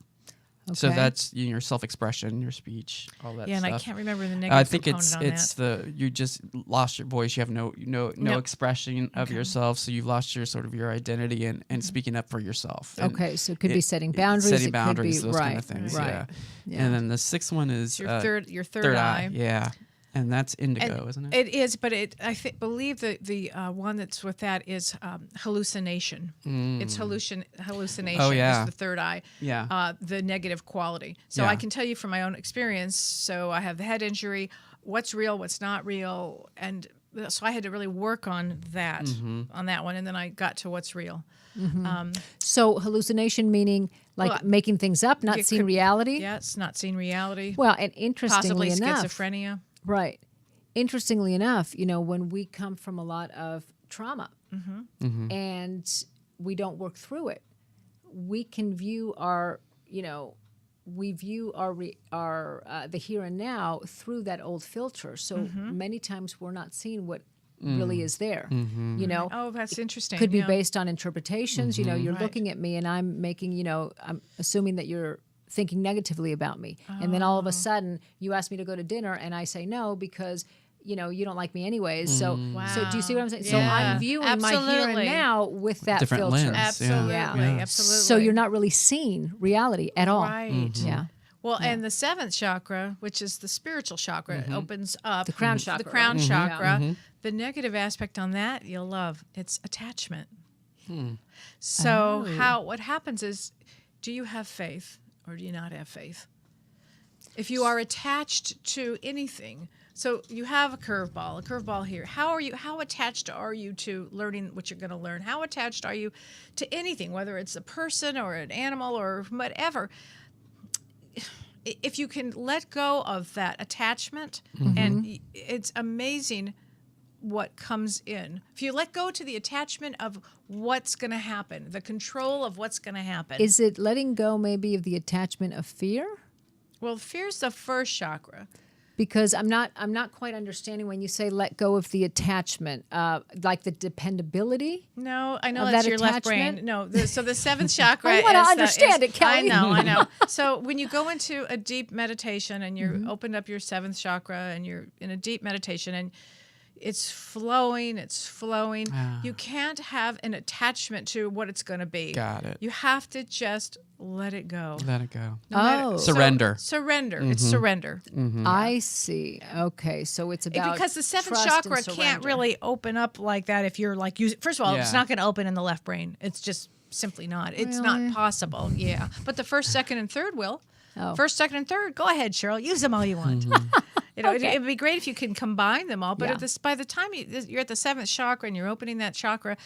So Okay. that's your self-expression, your speech, all that Yeah, and stuff. I can't remember the negative I think component it's on that. you just lost your voice. You have no Nope. expression of yourself, so you've lost your sort of your identity and speaking up for yourself. And Okay, so it could be setting boundaries. setting it boundaries, could be, those right, kind of things. Right. Yeah. And then the sixth one is Your third eye. Yeah, and that's indigo, And isn't it? It is, but I believe the one that's with that is hallucination. It's hallucination. Oh, yeah. Is the third eye. Yeah. The negative quality. So Yeah. I can tell you from my own experience. So I have the head injury. What's real? What's not real? And so I had to really work on that, on that one, and then I got to what's real. So hallucination meaning like Well, making things up, not it seeing could- reality. Yeah, it's not seeing reality. Well, and interestingly Possibly enough, schizophrenia. right? Interestingly enough, you know, when we come from a lot of trauma and we don't work through it, we can view our, you know, we view our the here and now through that old filter. So many times we're not seeing what really is there. You know, Oh, that's interesting. could be yeah. based on interpretations. You know, you're Right. looking at me and I'm making, you know, I'm assuming that you're thinking negatively about me. And then all of a sudden you ask me to go to dinner and I say no because, you know, you don't like me anyways. So do you see what I'm saying? So Yeah. I'm viewing my here and Absolutely. now with that Different filter. lens. Absolutely, Yeah. absolutely. So you're not really seeing reality at all. right. Yeah. Well, and the seventh chakra, which is the spiritual chakra, opens up The crown chakra, The crown right? chakra. The negative aspect on that you'll love. It's attachment. So what happens is, do you have faith or do you not have faith? If you are attached to anything, so you have a curveball here. How attached are you to learning what you're going to learn? How attached are you to anything, whether it's a person or an animal or whatever? If you can let go of that attachment, and it's amazing what comes in. If you let go to the attachment of what's going to happen, the control of what's going to happen. Is it letting go maybe of the attachment of fear? Well, fear's the first chakra. Because I'm not quite understanding when you say let go of the attachment, like the dependability. No, I know Of that's that your left brain. attachment? No, so the seventh chakra. I wanna is understand it, Kelly. I know. So when you go into a deep meditation and you're opened up your seventh chakra and you're in a deep meditation and it's flowing, you can't have an attachment to what it's going to be. Got it. You have to just let it go. Let it go. Oh. Surrender. Surrender. It's surrender. I see. Okay, so it's about Because the seventh trust chakra and can't surrender. really open up like that if you're like using. First of all, it's Yeah. not going to open in the left brain. It's just simply not. It's not possible. Yeah, but the first, second, and third will. Oh. First, second, and third. Go ahead, Cheryl. Use them all you want. It'd be great if you can combine them all. But Yeah. at this, by the time you're at the seventh chakra and you're opening that chakra,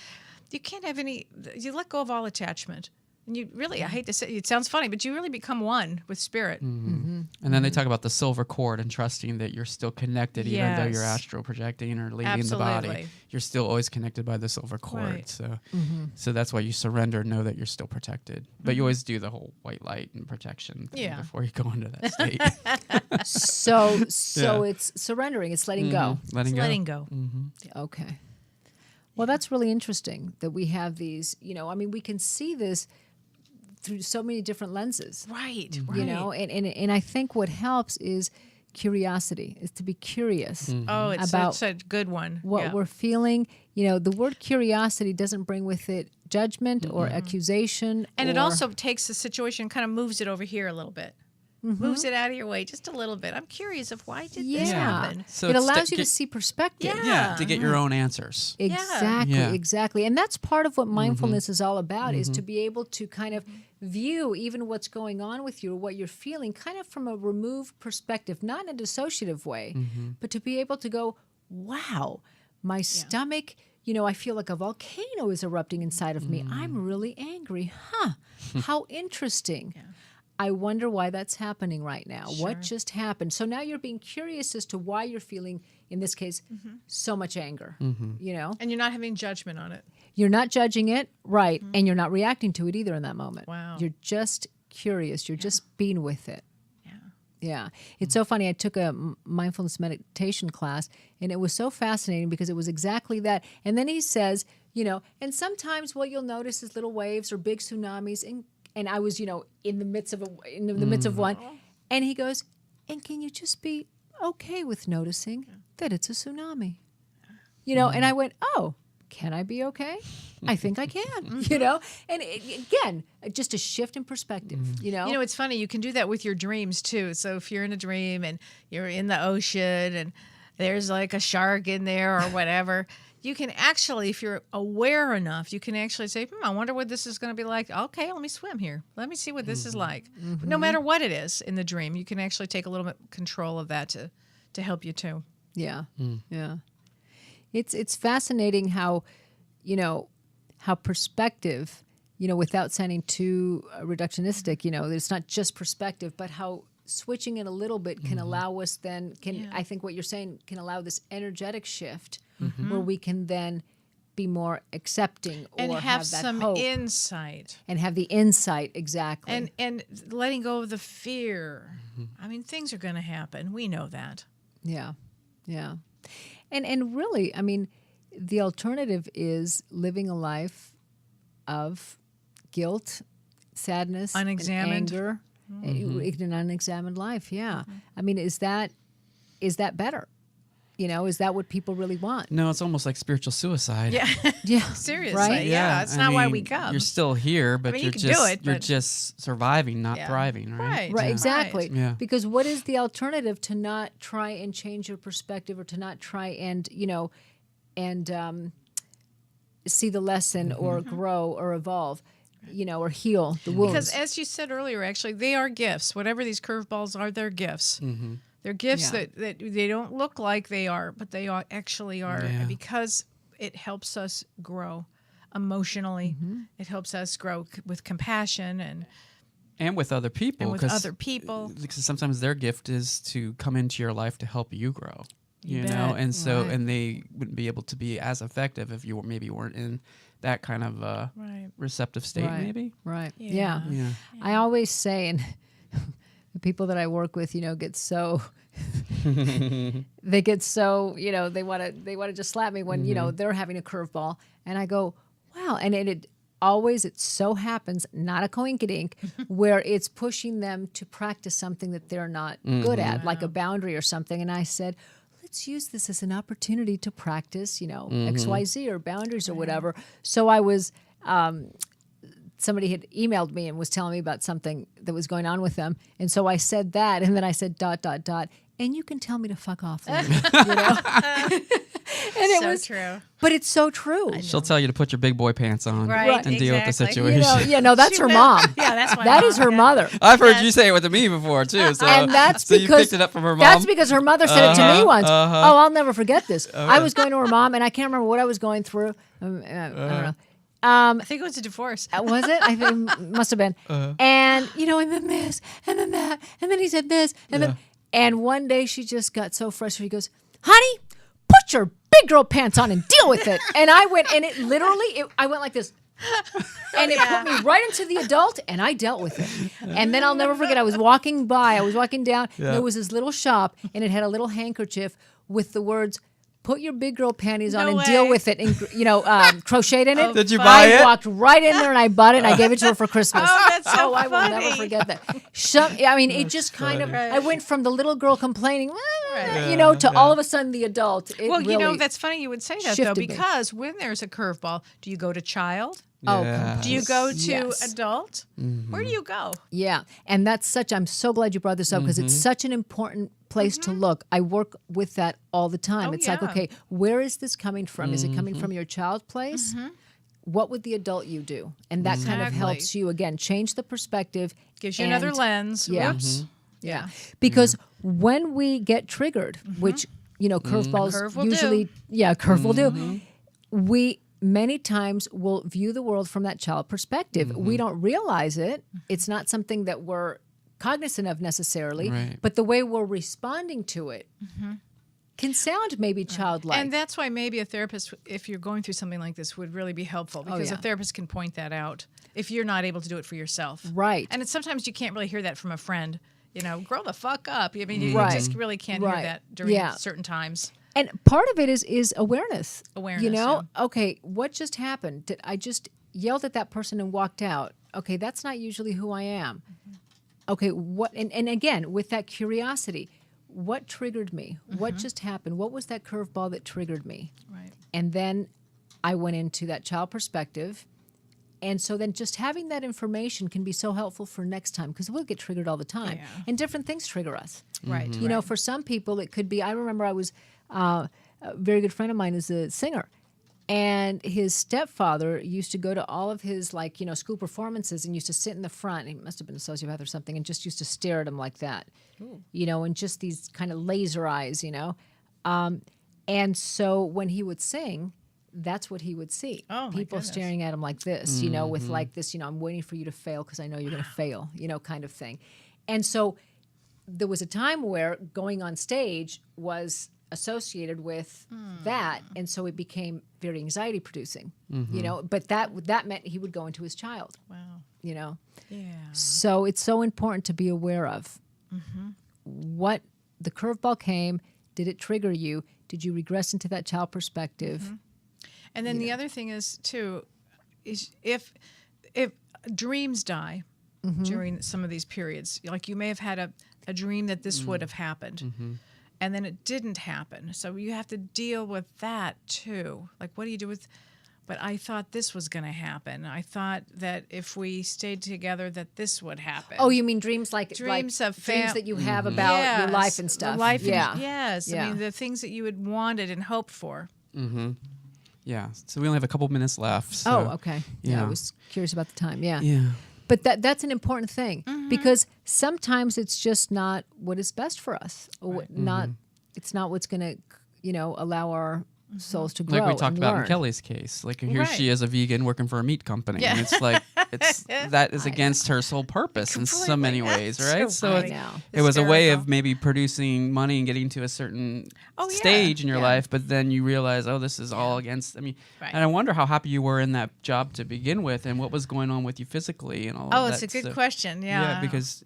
you can't have any. You let go of all attachment. And you really, I hate to say it sounds funny, but you really become one with spirit. And then they talk about the silver cord and trusting that you're still connected, even though you're Yes. astral projecting or leaving the body. Absolutely. You're still always connected by the silver cord. Right. So that's why you surrender, know that you're still protected. But you always do the whole white light and protection thing Yeah. before you go into that state. So Yeah. it's surrendering. It's letting go. Letting It's go. letting go. Okay. Well, that's really interesting that we have these. I mean, we can see this through so many different lenses. Right. And I think what helps is curiosity, is to be curious Oh, it's about such a good one. what we're feeling. The word curiosity doesn't bring with it judgment or accusation. And it or- also takes the situation, kind of moves it over here a little bit. Moves it out of your way just a little bit. I'm curious of why did this happen? So it it's allows you to get- see perspective. Yeah, to get your own answers. Exactly, Yeah. exactly. And that's part of what mindfulness is all about, is to be able to kind of view even what's going on with you or what you're feeling kind of from a removed perspective, not in a dissociative way, but to be able to go, wow, my stomach, I feel like a volcano is erupting inside of me. I'm really angry. How interesting. I wonder why that's happening right now. What just happened? So now you're being curious as to why you're feeling, in this case, so much anger. And you're not having judgment on it. You're not judging it, right, and you're not reacting to it either in that moment. Wow. You're just curious. You're just being with it. Yeah. It's so funny. I took a mindfulness meditation class, and it was so fascinating because it was exactly that. And then he says, and sometimes what you'll notice is little waves or big tsunamis, and I was, in the midst of one, and he goes, and can you just be okay with noticing that it's a tsunami? And I went, oh, can I be okay? I think I can, and again, just a shift in perspective, It's funny. You can do that with your dreams too. So if you're in a dream and you're in the ocean and there's like a shark in there or whatever, you can actually, if you're aware enough, you can actually say, I wonder what this is going to be like. Okay, let me swim here. Let me see what this is like. No matter what it is in the dream, you can actually take a little bit control of that to help you too. Yeah. Yeah. It's fascinating how, how perspective, without sounding too reductionistic, it's not just perspective, but how switching it a little bit can allow us then, I think what you're saying can allow this energetic shift where we can then be more accepting or And have that some hope insight. and have the insight. Exactly. And letting go of the fear. I mean, things are going to happen. We know that. Yeah. Yeah. And really, I mean, the alternative is living a life of guilt, sadness, and Unexamined. anger, an unexamined life. Yeah. I mean, is that better? Is that what people really want? No, it's almost like spiritual suicide. Yeah. Yeah. Seriously. Right? Yeah. It's I not why mean, we come. You're still here, but mean, you're you can do just it, you're but- just surviving, not Yeah. thriving, right? Right. Right, Yeah. exactly. Yeah. Because what is the alternative to not try and change your perspective or to not try and, see the lesson or grow or evolve? or heal the wounds. Because as you said earlier, actually, they are gifts. Whatever these curveballs are, they're gifts. They're gifts Yeah. that they don't look like they are, but they actually are. Yeah. Because it helps us grow emotionally. It helps us grow with compassion And with other people. and with 'cause- other people. Because sometimes their gift is to come into your life to help you grow. You bet. know, and so Right. and they wouldn't be able to be as effective if you maybe weren't in that kind of Right. receptive state, Right. maybe. Right. Yeah. Yeah. I always say, and the people that I work with, get so they get so they want to just slap me when they're having a curveball, and I go, wow, and it so happens, not a coinkydink, where it's pushing them to practice something that they're not good at, like a boundary or something, and I said, let's use this as an opportunity to practice, XYZ or boundaries or whatever. So I was. Somebody had emailed me and was telling me about something that was going on with them. And so I said that, and then I said ... and you can tell me to fuck off later, And it So was true. But it's so true. She'll tell you to put your big boy pants on Right, and deal with the exactly. situation. That's her mom. Yeah, that's my That mom. is her Yeah. mother. I've heard you say it with me before too. So, And that's so because you picked it up from her mom. That's because her mother said it to me Uh-huh, once. uh-huh. Oh, I'll never forget this. I was going to her mom, and I can't remember what I was going through. I don't know. I think it was a divorce. Was it? I think must have been. And and then this, and then that, and then he said this, and then one day she just got so frustrated. She goes, "Honey, put your big girl pants on and deal with it." And I went, and it literally, I went like this. And it put me right into the adult, and I dealt with it. And then I'll never forget, I was walking down, and there was this little shop, and it had a little handkerchief with the words, "Put your big girl panties on No and deal way. with it," and crocheted in it. Did you buy it? I walked right in there and I bought it, and I gave it to her for Christmas. Oh, that's so I will never funny. forget that. It just kind of, I went from the little girl complaining, Right. to all of a sudden the adult. It Well, really, that's funny you would say that, though, shifted me. because when there's a curveball, do you go to child? Yeah. Do you go to Yes. adult? Where do you go? Yeah, and I'm so glad you brought this up because it's such an important place to look. I work with that all the time. Oh, It's like, yeah. okay, where is this coming from? Is it coming from your child place? What would the adult you do? And that kind of Exactly. helps you, again, change the perspective. Gives you another and- lens. Yeah. Whoops. Yeah. Because when we get triggered, which, curveballs Curve will usually, curve will do, we many times will view the world from that child perspective. We don't realize it. It's not something that we're cognizant of necessarily, Right. but the way we're responding to it can sound maybe childlike. And that's why maybe a therapist, if you're going through something like this, would really be helpful because yeah. a therapist can point that out if you're not able to do it for yourself. Right. And sometimes you can't really hear that from a friend. Grow the fuck up. I mean, you Right. just really can't Right. hear that during Yeah. certain times. And part of it is awareness. Awareness, Okay, what just happened? Did I just yelled at that person and walked out? Okay, that's not usually who I am. Okay, what? And again, with that curiosity, what triggered me? What just happened? What was that curveball that triggered me? Right. And then I went into that child perspective. And so then just having that information can be so helpful for next time because we'll get triggered all the time. Yeah. And different things trigger us. Right. You know, for some people, it could be. I remember I was a very good friend of mine is a singer, and his stepfather used to go to all of his school performances and used to sit in the front. He must have been a sociopath or something, and just used to stare at him like that, and just these kind of laser eyes, and so when he would sing. That's what he would see. Oh, my people goodness. staring at him like this, with like this, I'm waiting for you to fail because I know you're going to fail, kind of thing. And so there was a time where going on stage was associated with that, and so it became very anxiety producing, but that meant he would go into his child, Wow. Yeah. So So it's so important to be aware of what the curveball came. Did it trigger you? Did you regress into that child perspective? And then the other thing is too, is if dreams die during some of these periods, like you may have had a dream that this would have happened, and then it didn't happen. So you have to deal with that too. Like, what do you do with? But I thought this was going to happen. I thought that if we stayed together, that this would happen. Oh, you mean dreams like Dreams of dreams that you have about your life and the stuff? life, yeah. yes. Yeah. I mean, the things that you had wanted and hoped for. Yeah. So we only have a couple minutes left. So, Oh, okay. Yeah, I yeah. was curious about the time. Yeah. Yeah. But that's an important thing because sometimes it's just not what is best for us. Or what- not it's not what's going to, allow our souls to grow. Like we talked and about learn. in Kelly's case. Like here Right. she is a vegan working for a meat company. Yeah. And it's like that is against her sole purpose in so many Completely. ways, That's right? so So right. it, I know. it was a way of Hysterical. maybe producing money and getting to a certain Oh, yeah. stage in your Yeah. life, but then you realize, oh, this is all against. I mean, Right. and I wonder how happy you were in that job to begin with, and what was going on with you physically and all. Oh, of it's a that good stuff. question. Yeah. because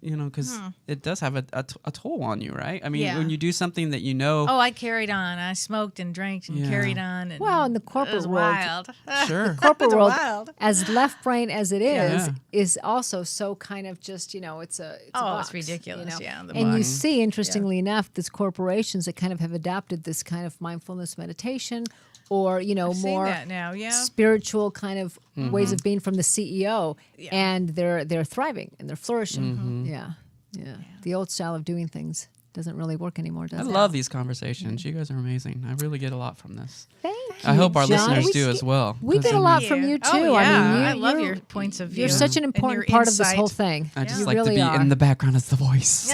it does have a toll on you, right? I mean, Yeah. when you do something that you know, Oh, I carried on. I smoked and drank and Yeah. carried on. And Well, in the it corporate was world, wild. sure, corporate It's world, wild. as left brain as it Yeah. is also so kind of just it's a Oh, box, it's ridiculous, yeah, the and you box. see, interestingly enough, these corporations that kind of have adopted this kind of mindfulness meditation, or I've seen more that now, yeah. spiritual kind of Mm-hmm. ways of being from the CEO, Yeah. and they're thriving and they're flourishing. Mm-hmm. Yeah. The old style of doing things doesn't really work anymore, does I it? love these conversations. You guys are amazing. I really get a lot from this. Thank you. I hope our John. listeners We do get- as well. We 'cause get a then lot from you too. Oh, yeah. I mean, I love you're- your points of view. You're such an and important your part of this whole insight. thing. I just You like really to be are. in the background as the voice.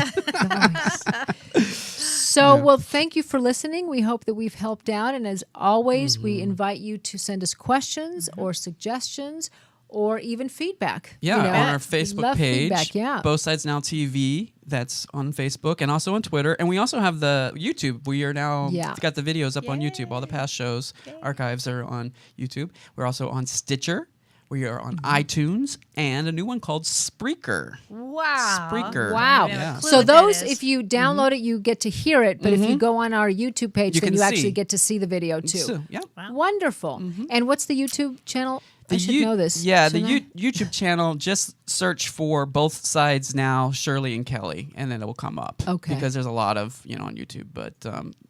So, well, thank you for listening. We hope that we've helped out. And as always, we Mm-hmm. invite you to send us questions or suggestions or even feedback. Yeah, You know, on our we Facebook love page, Feedback, yeah. Both Sides Now TV. That's on Facebook and also on Twitter, and we also have the YouTube. We are now Yeah. got the videos up on YouTube. All the past shows archives are on YouTube. We're also on Stitcher. We are on Mm-hmm. iTunes and a new one called Spreaker. Wow. Spreaker. Wow. I have a Yeah. clue So what that those, is. if you download it, you get to hear it. But if you go on our YouTube page, You then can you see. actually get to see the video too. So, yeah. Wonderful. And what's the YouTube channel? I should know this. Yeah, shouldn't the I? YouTube channel, just search for Both Sides Now, Shirley and Kelly, and then it will come up. Okay. Because there's a lot of, on YouTube, but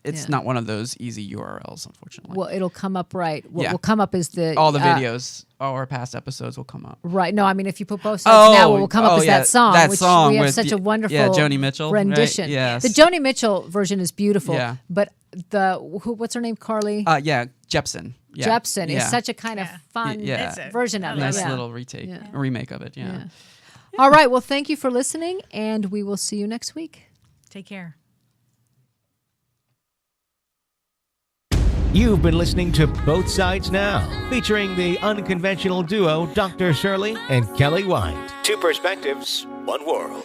it's Yeah. not one of those easy URLs, unfortunately. Well, it'll come up right. What Yeah. will come up is the All the videos, all our past episodes will come up. Right. No, I mean, if you put both sides now, what will come up is yeah, that song, that which song we have with such a wonderful Joni Mitchell, right? rendition. Yes. The Joni Mitchell version is beautiful. Yeah. But what's her name? Carly Yeah, Jepsen. Yeah. Jepsen yeah. is such a kind of Yeah. fun Yeah. It's a- version of it. nice yeah. little retake, Yeah. remake of it. Yeah. Yeah. All right. Well, thank you for listening, and we will see you next week. Take care. You've been listening to Both Sides Now, featuring the unconventional duo Dr. Shirley and Kelly White. Two perspectives, one world.